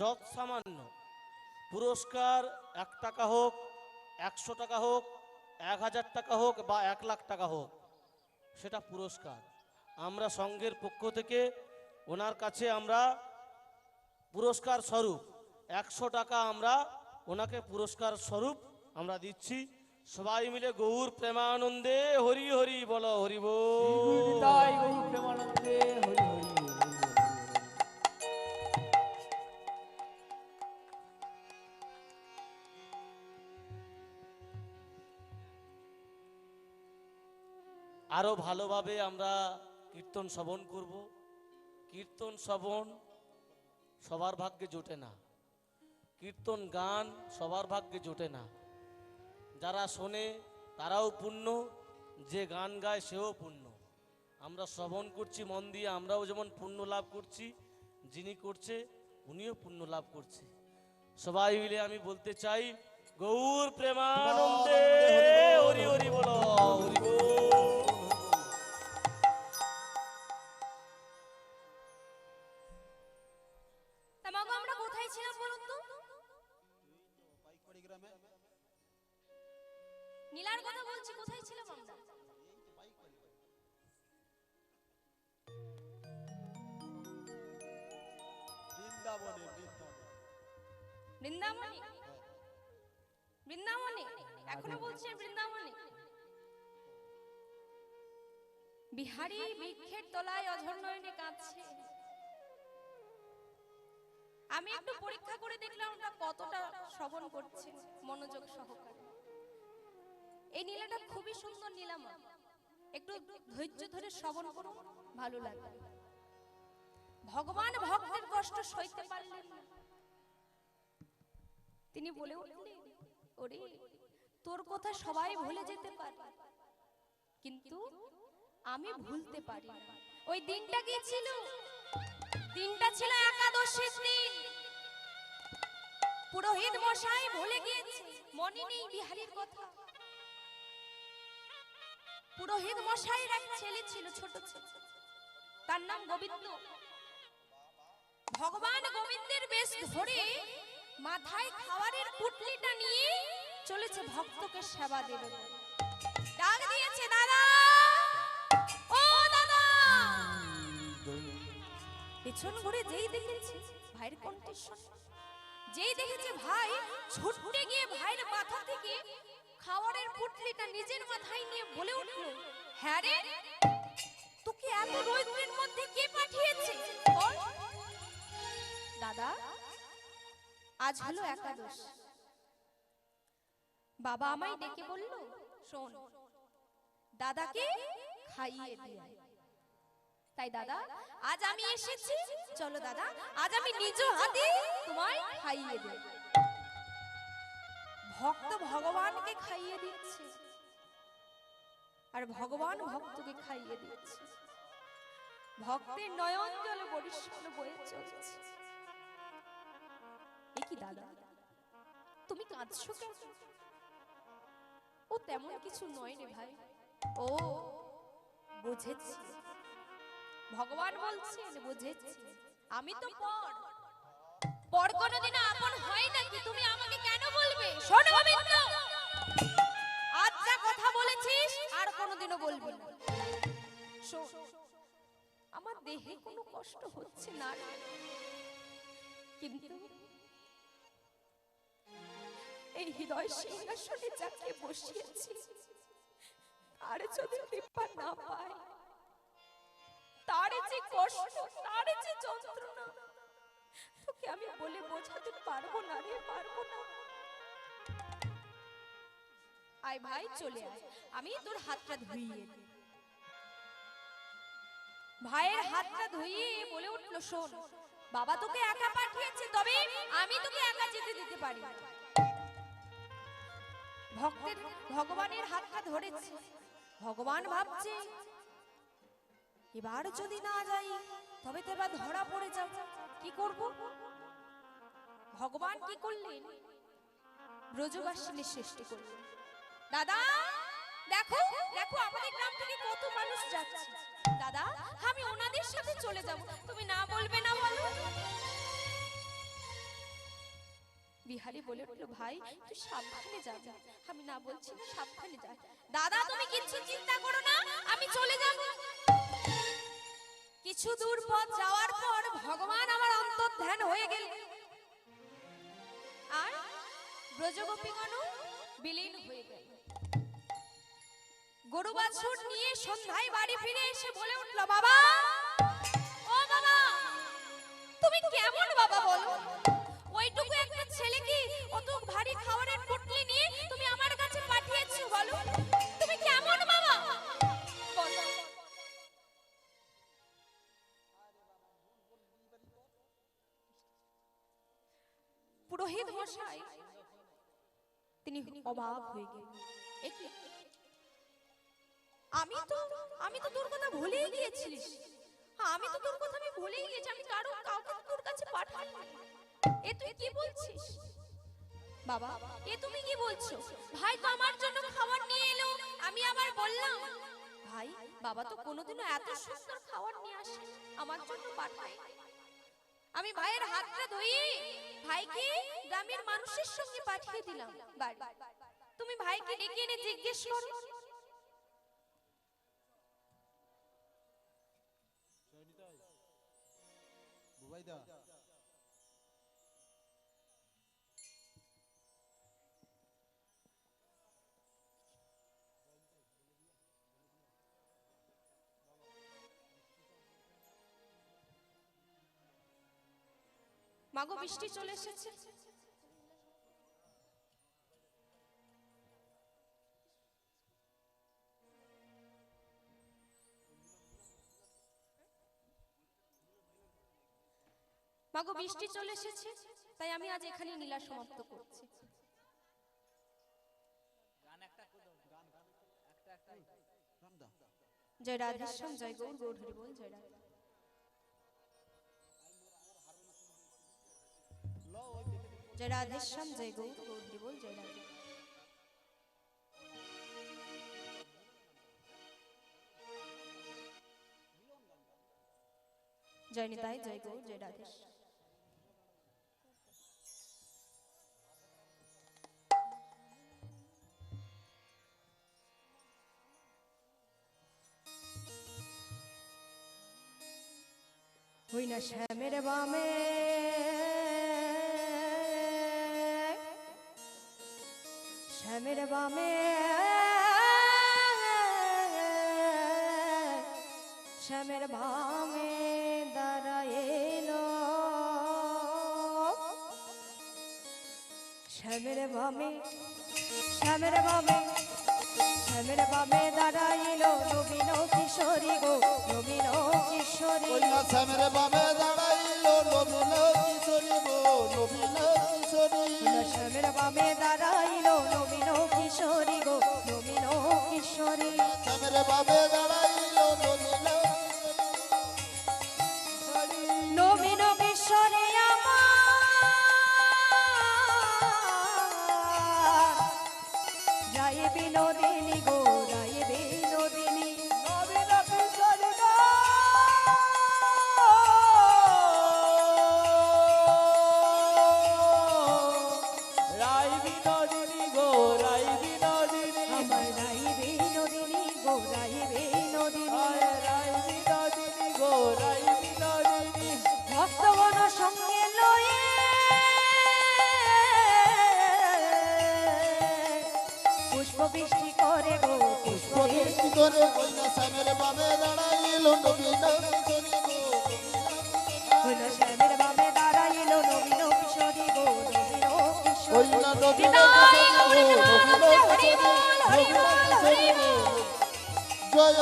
যত সামান্য পুরস্কার 1 টাকা হোক, 100 টাকা হোক, 1000 টাকা হোক বা 1 লাখ টাকা হোক, সেটা পুরস্কার। আমরা সংঘের পক্ষ থেকে ওনার কাছে আমরা পুরস্কার স্বরূপ 100 টাকা আমরা ওনাকে পুরস্কার স্বরূপ আমরা দিচ্ছি। সবাই মিলে গৌর প্রেমানন্দে হরি হরি বলো, হরি বল। তাই গৌর প্রেমানন্দে হরি হরি। আরো ভালোভাবে আমরা কীর্তন শ্রবণ করব। কীর্তন শ্রবণ সবার ভাগ্যে জোটে না, কীর্তন গান সবার ভাগ্যে জোটে না। যারা শোনে তারাও পুণ্য, যে গান গায় সেও পুণ্য। আমরা শ্রবণ করছি মন দিয়ে, আমরাও যেমন পুণ্য লাভ করছি, যিনি করছে উনিও পুণ্য লাভ করছে। সবাই মিলে আমি বলতে চাই গৌর প্রেমানন্দে হরি হরি বলো, হরি বল। আমরা কোথায় ছিলাম বলুন তো? নীলার কথা বলছি, কোথায় ছিলাম আমরা? বৃন্দাবনে। বৃন্দাবনে এখনো বলছেন বৃন্দাবনে। বিহারী বৃক্ষের তলায় অঝর নয়নে কাঁদছে। আমি একটু পরীক্ষা করে দেখলাম ওটা কতটা শ্রবণ করছে মনোযোগ সহকারে। এই নীলাটা খুবই সুন্দর নীলামা, একটু ধৈর্য ধরে শ্রবণ করুন, ভালো লাগবে। ভগবান ভক্তের কষ্ট সইতে পারলেন না, তিনি বলে উঠলেন, ওরে তোর কথা সবাই ভুলে যেতে পারে, কিন্তু আমি ভুলতে পারি না। ওই দিনটা কি ছিল? দিনটা ছিল একাদশীর দিন। পুরোহিত মশাই ভুলে গিয়েছে, মনে নেই বিহারীর কথা। পুরোহিত মশাইয়ের এক ছেলে ছিল, ছোট ছেলে, তার নাম গোবিন্দ। ভগবান গোবিন্দের বেশ ধরে মাথায় খাবারের পুটলিটা নিয়ে চলেছে ভক্তকে সেবা দেবে। ডাক দিয়েছে, দাদা ও দাদা। পেছন ঘুরে যেই দেখেছে ভাইয়ের কণ্ঠস্বর, যেই দেখেছে ভাই ছুটতে গিয়ে ভাইয়ের মাথা থেকে খাবারের পুটলিটা নিজের মাথায় নিয়ে বলে উঠল, হ্যাঁ রে, তোকে এত রৌদ্রের মধ্যে কে পাঠিয়েছে? দাদা, আজ হলো একাদশ। বাবা আমায় ডেকে বলল, শোন, দাদাকে খাইয়ে দিয়ে। তাই দাদা আজ আমি এসেছি, চলো দাদা আজ আমি নিজ হাতে তোমায় খাইয়ে দেব। ভক্ত ভগবানকে খাইয়ে দিচ্ছে আর ভগবান ভক্তকে খাইয়ে দিচ্ছে। ভক্তের নয়ন জলে বরিশাল বয়ে চলছে। এ কি দাদা, তুমি কাঁদছো কেন? ও তেমন কিছু নয় রে ভাই। ও বুঝেছি, ভগবান বলছেন বুঝেছি। আমি তো পর কোনদিন আপন হয় নাকি? তুমি আমাকে কেন বলবে? শোনো গোবিন্দ, আজ যা কথা বলেছিস আর কোনোদিনও বলবি না। শোন, আমার দেহে কোনো কষ্ট হচ্ছে না, কিন্তু এই হৃদয় সিংহাসনে যাকে বসিয়েছি আর যদি কৃপা না পায়, তার যে কষ্ট, তার যে যন্ত্রণা, তোকে আমি বলে বোঝাতে পারবো না রে, পারবো না। আয় ভাই, চলে আয়, আমি তোর হাতটা ধুইয়ে দিই। ভাইয়ের হাতটা ধুইয়ে বলে উঠলো, শোন, বাবা তোকে একা পাঠিয়েছে, তবে আমি তোকে একা যেতে দিতে পারি না। ভক্তের ভগবানের হাতটা ধরেছে। ভগবান ভাবছে, এবার যদি না যাই তবে তো এবার ধরা পড়ে যাব, কি করব? ভগবান কি করলেন? ব্রজবাসিনী সৃষ্টি করলেন। দাদা দেখো দেখো, আমাদের গ্রাম থেকে কত মানুষ যাচ্ছে। দাদা আমি ওনাদের সাথে চলে যাব, তুমি না বলবে না বলো? বিহারি বলে উঠলো, ভাই তুই সাবধানে যাবি। আমি না বলছি না, সাবধানে যা। দাদা তুমি কিচ্ছু চিন্তা করো না, আমি চলে যাব। কিছু দূর পথ যাওয়ার পর ভগবান আমার অন্তর্ধান হয়ে গেল, আর ব্রজগোপীগণ বিলীন হয়ে গেল। গরু বাছুর নিয়ে সন্ধ্যায় বাড়ি ফিরে এসে বলে উঠলো, বাবা ও বাবা, তুমি কেমন বাবা বলো? ওইটুকু একটা ছেলে কি অত ভারী খাবারের পুটলি নিয়ে তুমি আমার কাছে পাঠিয়েছো, বলো তুমি কেমন বাবা বলো? পুরোহিত মশাই তিনি অবাক হয়ে গেলেন, এ কি? আমি তো তোর কথা ভুলেই গিয়েছিলিস। আমি তো তোর কথা ভুলেই গেছি, আমি কাউকে তোর কাছে পাঠাইনি। এ তুই কি বলছিস বাবা? এ তুমি কি বলছো? ভাই তো আমার জন্য খাবার নিয়ে এলো, আমি আবার বললাম ভাই বাবা তো কোনোদিনও এত সুন্দর খাবার নিয়ে আসে আমার জন্য পাঠায়। আমি ভাইয়ের হাতটা ধুয়ে ভাইকে গ্রামের মানুষের সঙ্গে পাঠিয়ে দিলাম বাড়ি। তুমি ভাইকে ডেকে এনে জিজ্ঞেস করো। মাগো বৃষ্টি চলে এসেছে। মাগো বৃষ্টি চলে এসেছে, তাই আমি আজ এখানে লীলা সমাপ্ত করছি। জয় রাধেশ্যাম, জয় গৌর, গৌর হরি বল, জয় রাধে। জয় রাধেশ্যাম, জয় গৌর, গৌর হরি বল, জয় রাধে। জয় নিতাই, জয় গৌর, জয় রাধেশ্যাম। হই না শ্যামের বামে শ্যামের বামে শ্যামের বামে দাঁড়াইলো শ্যামের বামে শ্যামের বামে শ্যামের বামে দাঁড়াইলো নবীন কিশোরী গো নবীন কিশোরী শ্যামের বামে দাঁড়াইলো নবীন কিশোরী গো নবীন কিশোরী শ্যামের বামে দাঁড়াইলো নবীন কিশোরী গো নবীন কিশোরী শ্যামের বামে দাঁড়াইলো নবীন নবীন কিশোরী আমার রায় বিনোদিনী গো রায় বিনোদিনী নবীন কিশোরী গো রাই বিনোদিনী গো রাই বিনোদিনী আমার রায় বিনোদিনী গো রায় বিনোদিনী রাই বিনোদিনী গো রাই বিনোদিনী ভক্তগণ সঙ্গে লয়ে পুষ্প বৃষ্টি করে গো পুষ্প প্রকৃতি করে কইনা শ্যামের বামে দাঁড়াইলো নবীন কিশোরী গো হইল শ্যামের বামে দাঁড়াইল নবীন কিশোরী গো নবীন কিশোরী কইনা নবীন কিশোরী গো নবীন কিশোরী নবীন কিশোরী জয়